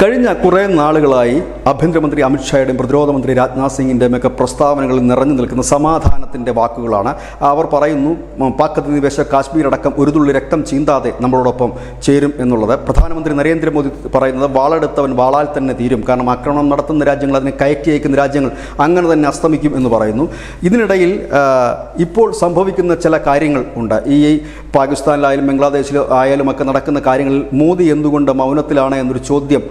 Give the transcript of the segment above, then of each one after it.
കഴിഞ്ഞ കുറേ നാളുകളായി ആഭ്യന്തരമന്ത്രി അമിത്ഷായുടെയും പ്രതിരോധ മന്ത്രി രാജ്നാഥ് സിംഗിൻ്റെയും ഒക്കെ പ്രസ്താവനകളിൽ നിറഞ്ഞു നിൽക്കുന്ന സമാധാനത്തിൻ്റെ വാക്കുകളാണ്. അവർ പറയുന്നു പാക് അധിനിവേശ കാശ്മീർ അടക്കം ഒരു തുള്ളി രക്തം ചീന്താതെ നമ്മളോടൊപ്പം ചേരും എന്നുള്ളത്. പ്രധാനമന്ത്രി നരേന്ദ്രമോദി പറയുന്നത് വാളെടുത്തവൻ വാളാൽ തന്നെ തീരും, കാരണം ആക്രമണം നടത്തുന്ന രാജ്യങ്ങൾ, അതിനെ കയറ്റി അയക്കുന്ന രാജ്യങ്ങൾ അങ്ങനെ തന്നെ അസ്തമിക്കും എന്ന് പറയുന്നു. ഇതിനിടയിൽ ഇപ്പോൾ സംഭവിക്കുന്ന ചില കാര്യങ്ങൾ ഉണ്ട്. ഈ പാകിസ്ഥാനിലായാലും ബംഗ്ലാദേശിൽ ആയാലും ഒക്കെ നടക്കുന്ന കാര്യങ്ങളിൽ മോദി എന്തുകൊണ്ട് മൗനത്തിലാണ് എന്നൊരു ചോദ്യം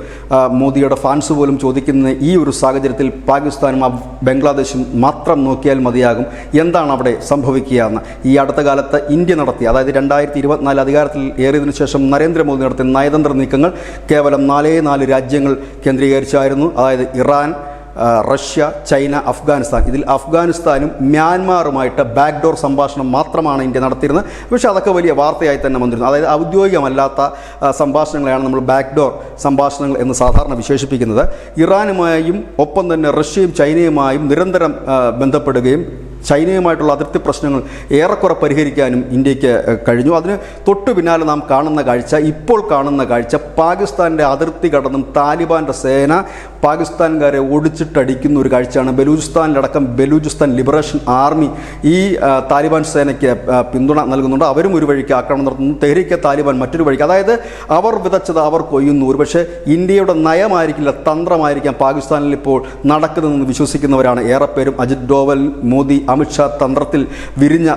മോദിയുടെ ഫാൻസ് പോലും ചോദിക്കുന്ന ഈ ഒരു സാഹചര്യത്തിൽ പാകിസ്ഥാനും ബംഗ്ലാദേശും മാത്രം നോക്കിയാൽ മതിയാകും എന്താണ് അവിടെ സംഭവിക്കുക എന്ന്. ഈ അടുത്ത കാലത്ത് ഇന്ത്യ നടത്തിയ, അതായത് 2024 അധികാരത്തിൽ ഏറിയതിനു ശേഷം നരേന്ദ്രമോദി നടത്തിയ നയതന്ത്ര നീക്കങ്ങൾ കേവലം 4 രാജ്യങ്ങൾ കേന്ദ്രീകരിച്ചായിരുന്നു. അതായത് ഇറാൻ, റഷ്യ, ചൈന, അഫ്ഗാനിസ്ഥാൻ. ഇതിൽ അഫ്ഗാനിസ്ഥാനും മ്യാൻമാറുമായിട്ട് ബാക്ക്ഡോർ സംഭാഷണം മാത്രമാണ് ഇന്ത്യ നടത്തിയിരുന്നത്. പക്ഷേ അതൊക്കെ വലിയ വാർത്തയായി തന്നെ വന്നിരുന്നു. അതായത് ഔദ്യോഗികമല്ലാത്ത സംഭാഷണങ്ങളെയാണ് നമ്മൾ ബാക്ക്ഡോർ സംഭാഷണങ്ങൾ എന്ന് സാധാരണ വിശേഷിപ്പിക്കുന്നത്. ഇറാനുമായും ഒപ്പം തന്നെ റഷ്യയും ചൈനയുമായും നിരന്തരം ബന്ധപ്പെടുകയും ചൈനയുമായിട്ടുള്ള അതിർത്തി പ്രശ്നങ്ങൾ ഏറെക്കുറെ പരിഹരിക്കാനും ഇന്ത്യക്ക് കഴിഞ്ഞു. അതിന് തൊട്ടു പിന്നാലെ നാം ഇപ്പോൾ കാണുന്ന കാഴ്ച പാകിസ്ഥാൻ്റെ അതിർത്തി കടന്നും താലിബാൻ്റെ സേന പാകിസ്ഥാൻകാരെ ഒടിച്ചിട്ടടിക്കുന്ന ഒരു കാഴ്ചയാണ്. ബലൂചിസ്ഥാനിലടക്കം ബലൂചിസ്ഥാൻ ലിബറേഷൻ ആർമി ഈ താലിബാൻ സേനയ്ക്ക് പിന്തുണ നൽകുന്നുണ്ട്. അവരും ഒരു വഴിക്ക് ആക്രമണം നടത്തുന്നു, തെഹ്രീക്കെ താലിബാൻ മറ്റൊരു വഴിക്ക്. അതായത് അവർ വിതച്ചത് അവർ കൊയ്യുന്നു. ഒരുപക്ഷെ ഇന്ത്യയുടെ നയമായിരിക്കില്ല, തന്ത്രമായിരിക്കാം പാകിസ്ഥാനിൽ ഇപ്പോൾ നടക്കുന്നതെന്ന് വിശ്വസിക്കുന്നവരാണ് ഏറെ പേരും. അജിത് ഡോവൽ, മോദി, അമിത്ഷാ തന്ത്രത്തിൽ വിരിഞ്ഞ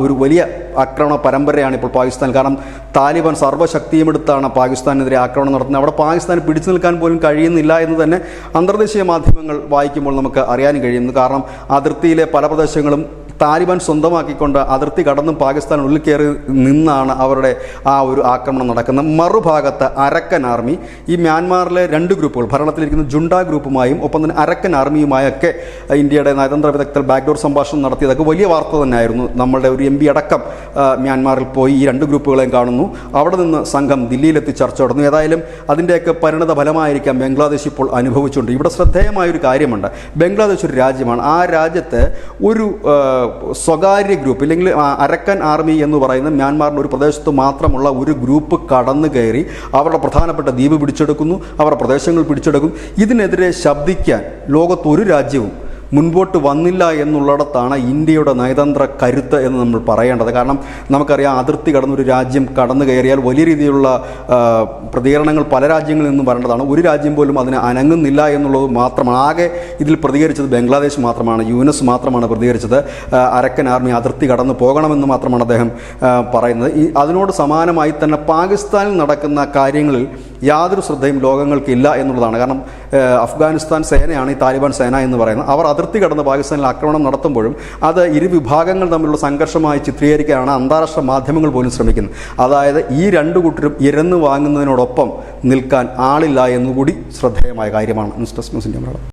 ഒരു വലിയ ആക്രമണ പരമ്പരയാണ് ഇപ്പോൾ പാകിസ്ഥാൻ. കാരണം താലിബാൻ സർവ്വശക്തിയുമെടുത്താണ് പാകിസ്ഥാനെതിരെ ആക്രമണം നടത്തുന്നത്. അവിടെ പാകിസ്ഥാന് പിടിച്ചു നിൽക്കാൻ പോലും കഴിയുന്നില്ല എന്ന് തന്നെ അന്തർദേശീയ മാധ്യമങ്ങൾ വായിക്കുമ്പോൾ നമുക്ക് അറിയാനും കഴിയുന്നു. കാരണം അതിർത്തിയിലെ പല പ്രദേശങ്ങളും താലിബാൻ സ്വന്തമാക്കിക്കൊണ്ട് അതിർത്തി കടന്നും പാകിസ്ഥാൻ ഉള്ളിൽ കയറി നിന്നാണ് അവരുടെ ആ ഒരു ആക്രമണം നടക്കുന്നത്. മറുഭാഗത്ത് അരക്കൻ ആർമി, ഈ മ്യാൻമാറിലെ 2 ഗ്രൂപ്പുകൾ, ഭരണത്തിലിരിക്കുന്ന ജുണ്ട ഗ്രൂപ്പുമായും ഒപ്പം തന്നെ അരക്കൻ ആർമിയുമായൊക്കെ ഇന്ത്യയുടെ നയതന്ത്ര വിദഗ്ധർ ബാക്ക്ഡോർ സംഭാഷണം നടത്തിയതൊക്കെ വലിയ വാർത്ത തന്നെയായിരുന്നു. നമ്മളുടെ ഒരു MP അടക്കം മ്യാൻമാറിൽ പോയി ഈ 2 ഗ്രൂപ്പുകളെയും കാണുന്നു. അവിടെ നിന്ന് സംഘം ദില്ലിയിലെത്തി ചർച്ച നടന്നു. ഏതായാലും അതിൻ്റെയൊക്കെ പരിണത ഫലമായിരിക്കാം ബംഗ്ലാദേശ് ഇപ്പോൾ അനുഭവിച്ചുകൊണ്ട്. ഇവിടെ ശ്രദ്ധേയമായൊരു കാര്യമുണ്ട്. ബംഗ്ലാദേശ് ഒരു രാജ്യമാണ്. ആ രാജ്യത്ത് ഒരു സ്വകാര്യ ഗ്രൂപ്പ്, ഇല്ലെങ്കിൽ അരക്കൻ ആർമി എന്ന് പറയുന്ന മ്യാൻമാറിൻ്റെ ഒരു പ്രദേശത്ത് മാത്രമുള്ള ഒരു ഗ്രൂപ്പ് കടന്നു കയറി അവരുടെ പ്രധാനപ്പെട്ട ദ്വീപ് പിടിച്ചെടുക്കുന്നു, അവരുടെ പ്രദേശങ്ങൾ പിടിച്ചെടുക്കും. ഇതിനെതിരെ ശബ്ദിക്കാൻ ലോകത്തൊരു രാജ്യവും മുൻപോട്ട് വന്നില്ല എന്നുള്ളിടത്താണ് ഇന്ത്യയുടെ നയതന്ത്ര കരുത്ത് എന്ന് നമ്മൾ പറയേണ്ടത്. കാരണം നമുക്കറിയാം, അതിർത്തി കടന്നൊരു രാജ്യം കടന്നു കയറിയാൽ വലിയ രീതിയിലുള്ള പ്രതികരണങ്ങൾ പല രാജ്യങ്ങളിൽ നിന്നും വരേണ്ടതാണ്. ഒരു രാജ്യം പോലും അതിന് അനങ്ങുന്നില്ല എന്നുള്ളത് മാത്രമാണ്. ആകെ ഇതിൽ പ്രതികരിച്ചത് ബംഗ്ലാദേശ് മാത്രമാണ്, UNS മാത്രമാണ് പ്രതികരിച്ചത്. അരക്കൻ ആർമി അതിർത്തി കടന്നു പോകണമെന്ന് മാത്രമാണ് അദ്ദേഹം പറയുന്നത്. അതിനോട് സമാനമായി തന്നെ പാകിസ്ഥാനിൽ നടക്കുന്ന കാര്യങ്ങളിൽ യാതൊരു ശ്രദ്ധയും ലോകങ്ങൾക്കില്ല എന്നുള്ളതാണ്. കാരണം അഫ്ഗാനിസ്ഥാൻ സേനയാണ് ഈ താലിബാൻ സേന എന്ന് പറയുന്നത്. അവർ അതിർത്തി കടന്ന് പാകിസ്ഥാനിൽ ആക്രമണം നടത്തുമ്പോഴും അത് ഇരു വിഭാഗങ്ങൾ തമ്മിലുള്ള സംഘർഷമായി ചിത്രീകരിക്കാനാണ് അന്താരാഷ്ട്ര മാധ്യമങ്ങൾ പോലും ശ്രമിക്കുന്നത്. അതായത് ഈ 2 കൂട്ടരും ഇരന്നു വാങ്ങുന്നതിനോടൊപ്പം നിൽക്കാൻ ആളില്ല എന്നുകൂടി ശ്രദ്ധേയമായ കാര്യമാണ്. News desk news India Malayalam.